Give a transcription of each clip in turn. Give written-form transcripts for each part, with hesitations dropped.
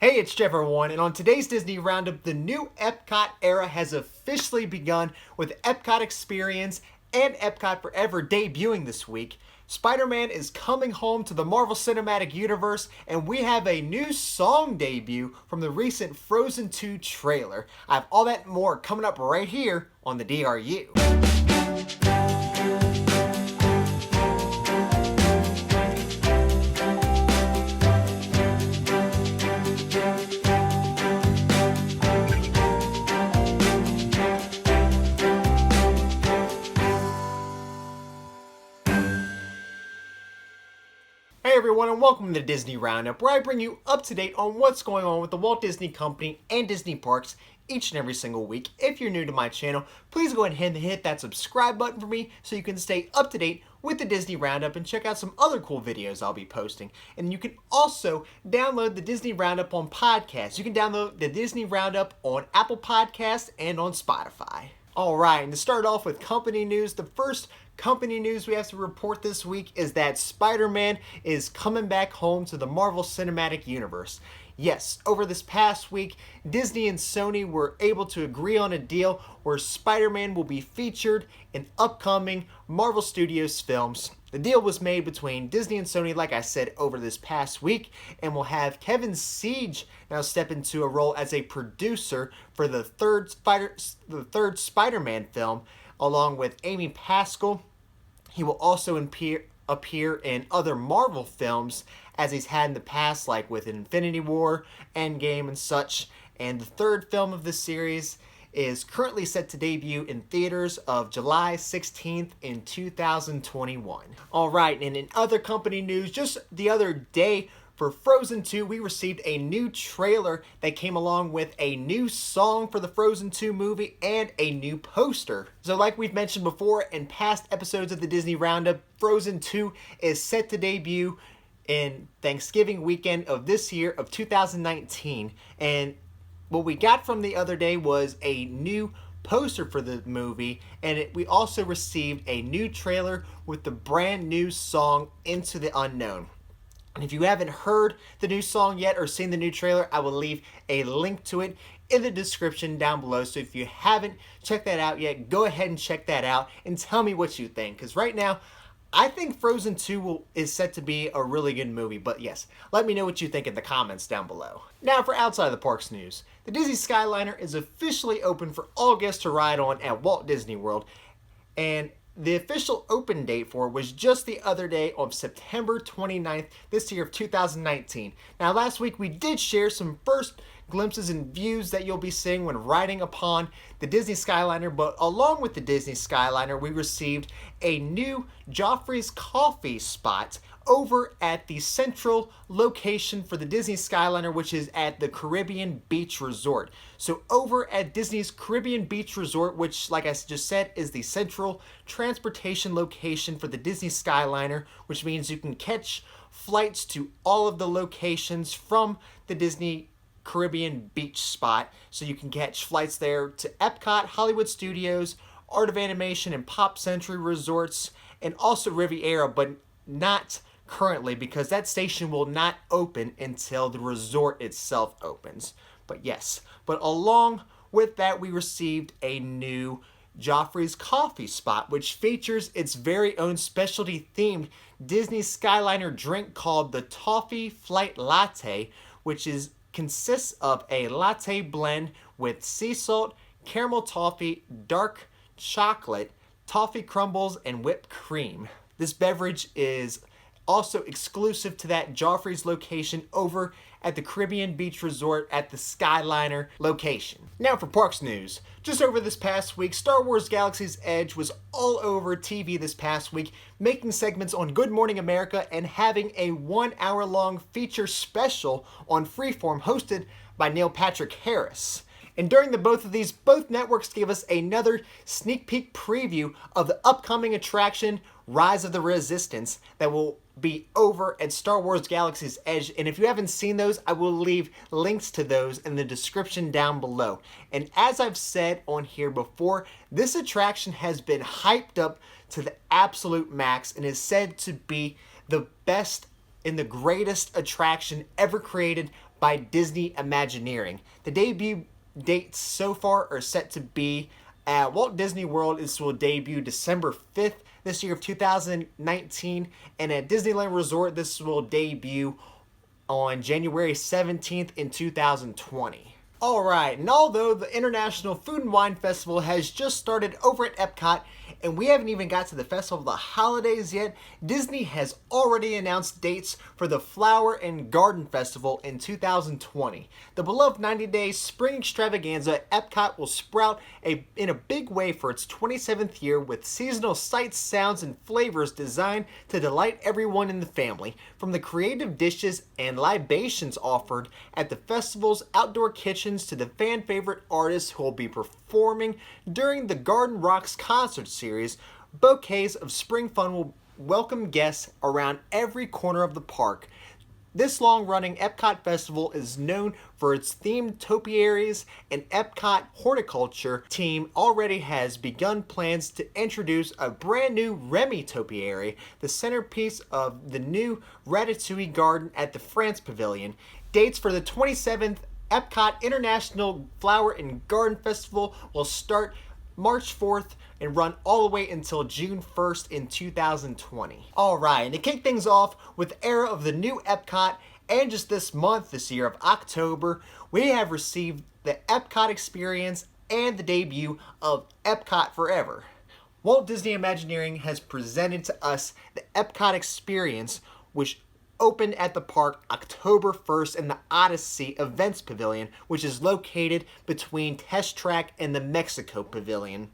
Hey, it's Jeff everyone, and on today's Disney Roundup, the new Epcot era has officially begun with Epcot Experience and Epcot Forever debuting this week. Spider-Man is coming home to the Marvel Cinematic Universe, and we have a new song debut from the recent Frozen 2 trailer. I have all that and more coming up right here on the DRU. Hey everyone, and welcome to the Disney Roundup, where I bring you up to date on what's going on with the Walt Disney Company and Disney Parks each and every single week. If you're new to my channel, please go ahead and hit that subscribe button for me so you can stay up to date with the Disney Roundup and check out some other cool videos I'll be posting. And you can also download the Disney Roundup on podcasts. You can download the Disney Roundup on Apple Podcasts and on Spotify. Alright, and to start off with company news, the first company news we have to report this week is that Spider-Man is coming back home to the Marvel Cinematic Universe. Yes, over this past week, Disney and Sony were able to agree on a deal where Spider-Man will be featured in upcoming Marvel Studios films. The deal was made between Disney and Sony, like I said, over this past week, and will have Kevin Feige now step into a role as a producer for the third Spider-Man film, along with Amy Pascal. He will also appear in other Marvel films as he's had in the past, like with Infinity War, Endgame, and such. And the third film of this series is currently set to debut in theaters of July 16th in 2021. Alright, and in other company news, just the other day for Frozen 2, we received a new trailer that came along with a new song for the Frozen 2 movie and a new poster. So like we've mentioned before in past episodes of the Disney Roundup, Frozen 2 is set to debut in Thanksgiving weekend of this year of 2019. And what we got from the other day was a new poster for the movie, and we also received a new trailer with the brand new song Into the Unknown. And if you haven't heard the new song yet or seen the new trailer, I will leave a link to it in the description down below. So if you haven't checked that out yet, go ahead and check that out and tell me what you think. Because right now, I think Frozen 2 is set to be a really good movie. But yes, let me know what you think in the comments down below. Now for outside the parks news. The Disney Skyliner is officially open for all guests to ride on at Walt Disney World. And the official open date for it was just the other day on September 29th this year of 2019. Now last week we did share some first glimpses and views that you'll be seeing when riding upon the Disney Skyliner, but along with the Disney Skyliner we received a new Joffrey's coffee spot over at the central location for the Disney Skyliner, which is at the Caribbean Beach Resort. So over at Disney's Caribbean Beach Resort, which like I just said is the central transportation location for the Disney Skyliner, which means you can catch flights to all of the locations from the Disney Caribbean Beach spot. So you can catch flights there to Epcot, Hollywood Studios, Art of Animation, and Pop Century Resorts, and also Riviera, but not currently because that station will not open until the resort itself opens. But yes, but along with that we received a new Joffrey's coffee spot, which features its very own specialty themed Disney Skyliner drink called the Toffee Flight Latte, which consists of a latte blend with sea salt, caramel toffee, dark chocolate, toffee crumbles, and whipped cream. This beverage is also exclusive to that Joffrey's location over at the Caribbean Beach Resort at the Skyliner location. Now for parks news. Just over this past week, Star Wars Galaxy's Edge was all over TV this past week, making segments on Good Morning America and having a 1 hour long feature special on Freeform hosted by Neil Patrick Harris. And during both networks gave us another sneak peek preview of the upcoming attraction Rise of the Resistance that will be over at Star Wars Galaxy's Edge. And if you haven't seen those, I will leave links to those in the description down below. And as I've said on here before, this attraction has been hyped up to the absolute max and is said to be the best and the greatest attraction ever created by Disney Imagineering. The debut dates so far are set to be at Walt Disney World. This will debut December 5th this year of 2019, and at Disneyland Resort this will debut on January 17th in 2020. Alright, and although the International Food and Wine Festival has just started over at Epcot, and we haven't even got to the Festival of the Holidays yet, Disney has already announced dates for the Flower and Garden Festival in 2020. The beloved 90-day spring extravaganza at Epcot will sprout in a big way for its 27th year with seasonal sights, sounds, and flavors designed to delight everyone in the family. From the creative dishes and libations offered at the festival's outdoor kitchens to the fan-favorite artists who will be performing during the Garden Rocks concert series, bouquets of spring fun will welcome guests around every corner of the park. This long-running Epcot Festival is known for its themed topiaries, and Epcot Horticulture team already has begun plans to introduce a brand new Remy topiary, the centerpiece of the new Ratatouille garden at the France Pavilion. Dates for the 27th Epcot International Flower and Garden Festival will start March 4th and run all the way until June 1st in 2020. Alright, and to kick things off with the era of the new Epcot, and just this month, this year of October, we have received the Epcot Experience and the debut of Epcot Forever. Walt Disney Imagineering has presented to us the Epcot Experience, which opened at the park October 1st in the Odyssey Events Pavilion, which is located between Test Track and the Mexico Pavilion.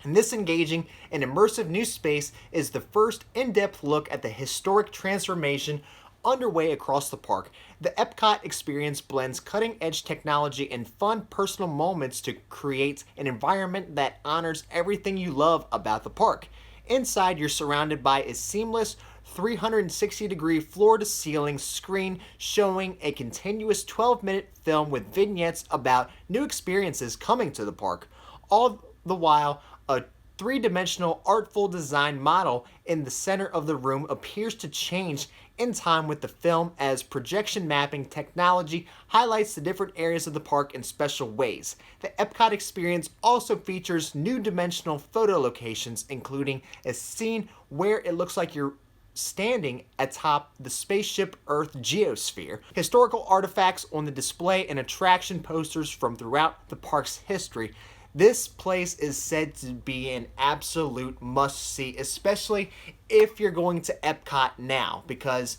And this engaging and immersive new space is the first in-depth look at the historic transformation underway across the park. The Epcot Experience blends cutting-edge technology and fun personal moments to create an environment that honors everything you love about the park. Inside, you're surrounded by a seamless 360-degree floor-to-ceiling screen showing a continuous 12-minute film with vignettes about new experiences coming to the park. All the while, a three-dimensional artful design model in the center of the room appears to change in time with the film as projection mapping technology highlights the different areas of the park in special ways. The Epcot Experience also features new dimensional photo locations, including a scene where it looks like you're standing atop the spaceship Earth geosphere, historical artifacts on the display, and attraction posters from throughout the park's history. This place is said to be an absolute must-see, especially if you're going to Epcot now, because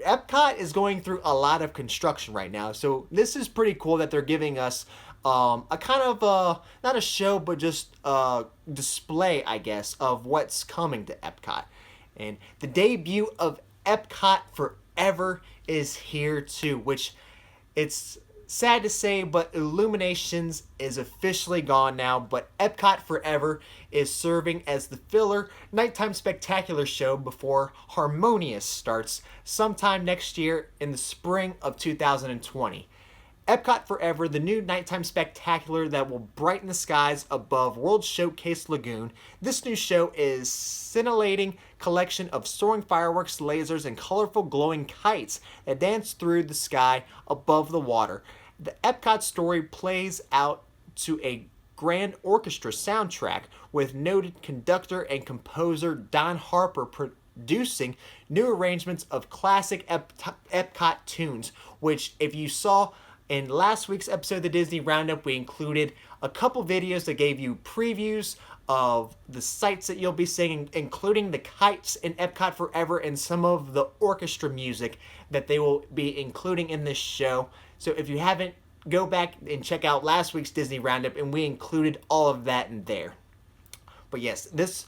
Epcot is going through a lot of construction right now. So this is pretty cool that they're giving us a kind of, not a show, but just a display, I guess, of what's coming to Epcot. And the debut of Epcot Forever is here too, which it's sad to say, but Illuminations is officially gone now, but Epcot Forever is serving as the filler nighttime spectacular show before Harmonious starts sometime next year in the spring of 2020. Epcot Forever, the new nighttime spectacular that will brighten the skies above World Showcase Lagoon. This new show is scintillating collection of soaring fireworks, lasers, and colorful glowing kites that dance through the sky above the water. The Epcot story plays out to a grand orchestra soundtrack with noted conductor and composer Don Harper producing new arrangements of classic Epcot tunes, which if you saw in last week's episode of the Disney Roundup, we included a couple videos that gave you previews of the sights that you'll be seeing, including the kites in Epcot Forever and some of the orchestra music that they will be including in this show. So if you haven't, go back and check out last week's Disney Roundup, and we included all of that in there. But yes, this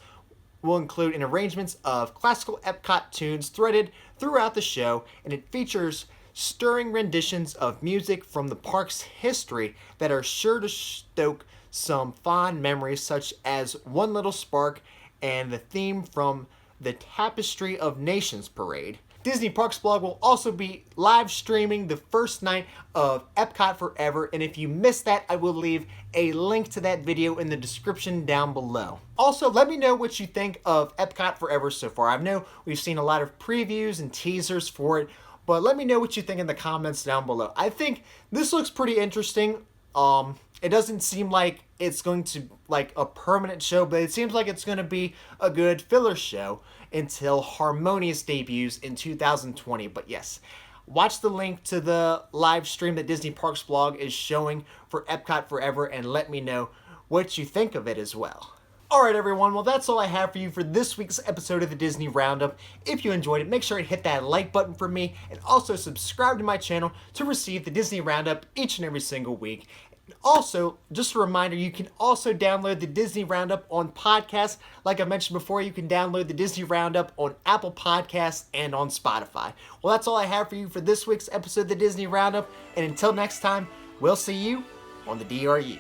will include an arrangements of classical Epcot tunes threaded throughout the show, and it features stirring renditions of music from the park's history that are sure to stoke some fond memories, such as One Little Spark and the theme from the Tapestry of Nations parade. Disney Parks Blog will also be live streaming the first night of Epcot Forever, and if you missed that, I will leave a link to that video in the description down below. Also, let me know what you think of Epcot Forever so far. I know we've seen a lot of previews and teasers for it, But let me know what you think in the comments down below. I think this looks pretty interesting. It doesn't seem like it's going to like a permanent show, but it seems like it's going to be a good filler show until Harmonious debuts in 2020. But yes, watch the link to the live stream that Disney Parks blog is showing for Epcot Forever and let me know what you think of it as well. Alright everyone, well that's all I have for you for this week's episode of the Disney Roundup. If you enjoyed it, make sure to hit that like button for me and also subscribe to my channel to receive the Disney Roundup each and every single week. Also, just a reminder, you can also download the Disney Roundup on podcasts. Like I mentioned before, you can download the Disney Roundup on Apple Podcasts and on Spotify. Well, that's all I have for you for this week's episode of the Disney Roundup. And until next time, we'll see you on the DRU.